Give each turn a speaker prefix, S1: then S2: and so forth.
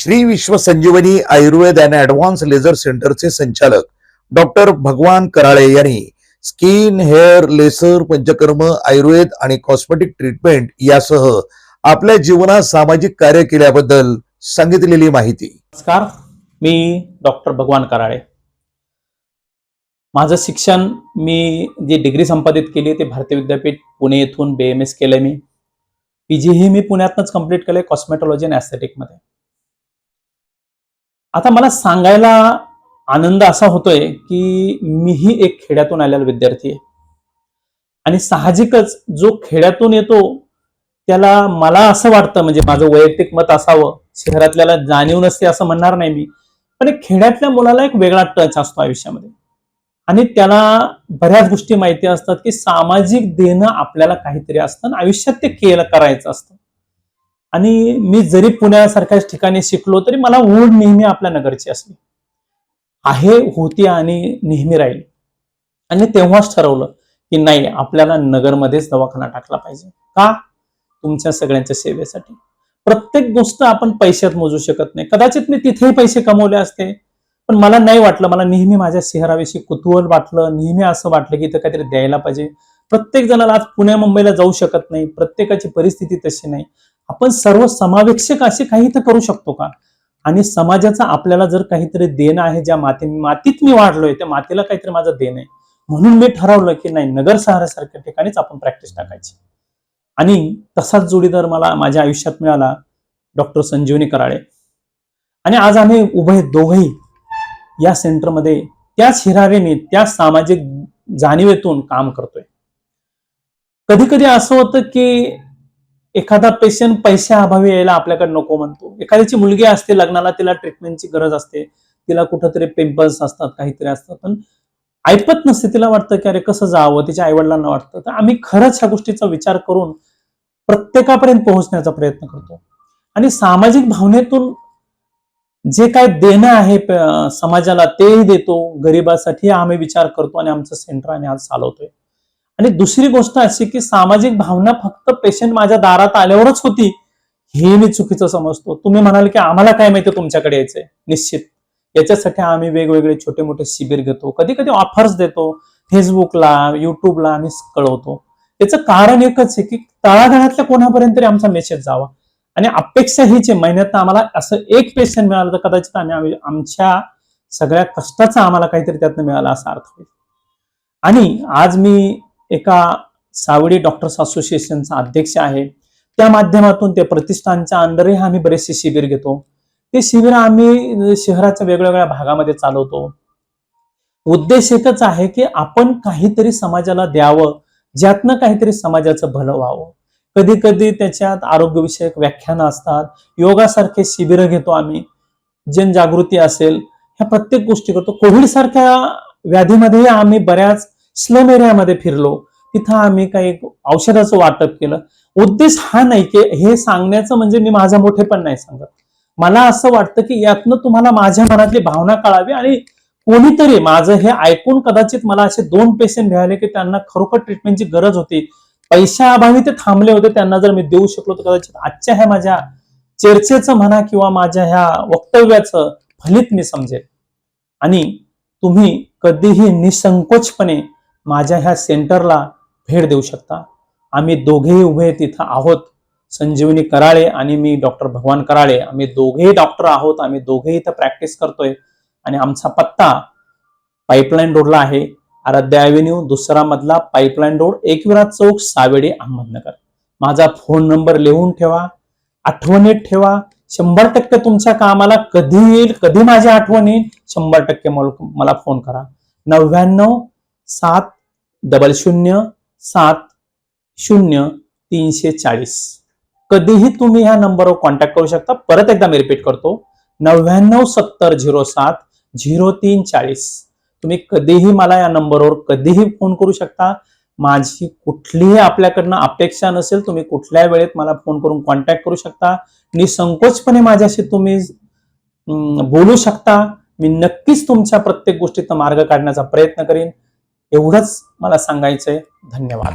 S1: Shri Vishwa Sanjivani Ayurved and advance laser सेंटरचे संचालक doctor Bhagwan Karale यांनी skin, hair, laser, panchakarma, Ayurveda आणि कॉस्मेटिक ट्रीटमेंट यासह आपल्या जीवनात सामाजिक कार्य केल्याबद्दल सांगितलेली माहिती।
S2: नमस्कार, मी डॉक्टर भगवान कराळे। माझं शिक्षण मी जी डिग्री संपादित केली ते भारतीय विद्यापीठ पुणे येथून BMS केलंय मी। PG ही मी पुण्यातच कंप्लीट केलंय कॉस्मेटॉलॉजी आणि एस्थेटिक मध्ये। आता मला सांगायला आनंद असा होतोय की मीही एक खेड्यातून आलेला विद्यार्थी आहे आणि साहजिकच जो खेड्यातून येतो त्याला मला असं वाटतं, म्हणजे माझं वैयक्तिक मत असावं, शहरातल्याला जाणीव नसते असं म्हणणार नाही मी, पण एक खेड्यातल्या मुलाला एक वेगळा टच असतो आयुष्यामध्ये आणि त्याला बऱ्याच गोष्टी माहिती असतात की सामाजिक देणं आपल्याला काहीतरी असतं आणि आयुष्यात ते करायचं असतं। आणि मी जरी पुण्यासारख्या ठिकाणी शिकलो तरी मला ओढ नेहमी आपल्या नगरची असली होती आणि नेहमी राहील। आणि तेव्हाच ठरवलं की नाही, आपल्याला नगरमध्येच दवाखाना टाकला पाहिजे। का? तुमच्या सगळ्यांच्या सेवेसाठी। प्रत्येक गोष्ट आपण पैशात मोजू शकत नाही। कदाचित मी तिथेही पैसे कमवले असते, पण मला नाही वाटलं। मला नेहमी माझ्या शहराविषयी कुतूहल वाटलं, नेहमी असं वाटलं की इथं काहीतरी द्यायला पाहिजे। प्रत्येक जणाला आज पुणे मुंबईला जाऊ शकत नाही, प्रत्येकाची परिस्थिती तशी नाही। आपण सर्व समावेशक असे काही तर करू शकतो का? आणि समाजाचा आपल्याला जर काहीतरी देणं आहे, ज्या मातीत मी वाढलोय त्या मातीला काहीतरी माझं देणं आहे, म्हणून मी ठरवलं की नाही, नगर शहरासारख्या ठिकाणीच आपण प्रॅक्टिस टाकायची। आणि तसाच जोडीदार मला माझ्या आयुष्यात मिळाला, डॉक्टर संजीवनी कराळे। आणि आज आम्ही उभे दोघेही या सेंटरमध्ये त्याच हिरारीने, त्या सामाजिक जाणीवेतून काम करतोय। कधी कधी असं होतं की एखादा पेशंट पैशाअभावी यायला आपल्याकडे नको म्हणतो। एखाद्याची मुलगी असते लग्नाला, तिला ट्रीटमेंटची गरज असते, तिला कुठेतरी पिंपल्स असतात, काहीतरी असतं, पण ऐपत नसते, तिला वाटतं की अरे कसं जावं, तिच्या आईवडिलांना वाटतं। तर आम्ही खरंच ह्या गोष्टीचा विचार करून प्रत्येकापर्यंत पोहोचण्याचा प्रयत्न करतो आणि सामाजिक भावनेतून जे काय देणं आहे समाजाला तेही देतो, गरिबासाठी आम्ही विचार करतो आणि आमचं सेंटर आम्ही आज चालवतोय। आणि दुसरी गोष्ट अशी की सामाजिक भावना फक्त पेशंट माझ्या दारात आल्यावरच होती हे मी चुकीचं समजतो। तुम्ही म्हणाल की आम्हाला काय माहिती तुमच्याकडे यायचंय, निश्चित याच्यासाठी आम्ही वेगवेगळे छोटे मोठे शिबिर घेतो, कधी कधी ऑफर्स देतो, फेसबुकला, युट्यूबला आम्ही कळवतो। याचं कारण एकच आहे की तळागाळातल्या कोणापर्यंत तरी आमचा मेसेज जावा। आणि अपेक्षा हीच आहे, महिन्यात आम्हाला असं एक पेशंट मिळालं तर कदाचित आम्ही आमच्या सगळ्या कष्टाचा आम्हाला काहीतरी त्यातनं मिळाला असा अर्थ होईल। आणि आज मी एका सावडी डॉक्टर्स असोसिएशनचा अध्यक्ष आहे, त्या माध्यमातून ते प्रतिष्ठानच्या अंडरही आम्ही बरेचसे शिबिर घेतो। ते शिबिर आम्ही शहराच्या वेगवेगळ्या भागामध्ये चालवतो। उद्देश एकच आहे की आपण काहीतरी समाजाला द्यावं, ज्यातनं काहीतरी समाजाचं भलं व्हावं। कधी कधी त्याच्यात आरोग्यविषयक व्याख्यानं असतात, योगासारखे शिबिर घेतो आम्ही, जनजागृती असेल, ह्या प्रत्येक गोष्टी करतो। कोविड सारख्या व्याधीमध्ये आम्ही बऱ्याच स्लम एरियामध्ये फिरलो, तिथं आम्ही काही औषधाचं वाटप केलं। उद्देश हा नाही की हे सांगण्याचं म्हणजे मी माझा मोठेपण नाही सांगत, मला असं वाटतं की यातनं तुम्हाला माझ्या मनातली भावना कळावी आणि कोणीतरी माझं हे ऐकून, कदाचित मला असे 2 पेशंट मिळाले की त्यांना खरोखर ट्रीटमेंटची गरज होती, पैशाअभावी ते थांबले होते, त्यांना जर मी देऊ शकलो तर कदाचित आजच्या ह्या माझ्या चर्चेचं म्हणा किंवा माझ्या ह्या वक्तव्याचं फलित मी समजेल। आणि तुम्ही कधीही निसंकोचपणे माझ्या ह्या सेंटरला भेट देऊ शकता। आम्ही दोघेही उभे तिथं आहोत, संजीवनी कराळे आणि मी डॉक्टर भगवान कराळे, आम्ही दोघेही डॉक्टर आहोत, आम्ही दोघेही इथं प्रॅक्टिस करतोय। आणि आमचा पत्ता पाईपलाईन रोडला आहे, आराध्या ॲव्हेन्यू, दुसरा मधला, पाईपलाईन रोड, एकविरा चौक, सावेडी, अहमदनगर। माझा फोन नंबर लिहून ठेवा, आठवणीत ठेवा। 100% तुमच्या कामाला कधी येईल, कधी माझी आठवण येईल, 100% मला फोन करा। 99-700-70340। कधीही तुम्ही ह्या नंबरवर कॉन्टॅक्ट करू शकता। परत एकदा मी रिपीट करतो, 99-70-07-0340। तुम्ही कधीही मला या नंबरवर कधीही फोन करू शकता। माझी कुठलीही आपल्याकडनं अपेक्षा नसेल, तुम्ही कुठल्या वेळेत मला फोन करून कॉन्टॅक्ट करू शकता, निसंकोचपणे माझ्याशी तुम्ही बोलू शकता। मी नक्कीच तुमच्या प्रत्येक गोष्टीत मार्ग काढण्याचा प्रयत्न करीन। एवढंच मला सांगायचंय। धन्यवाद।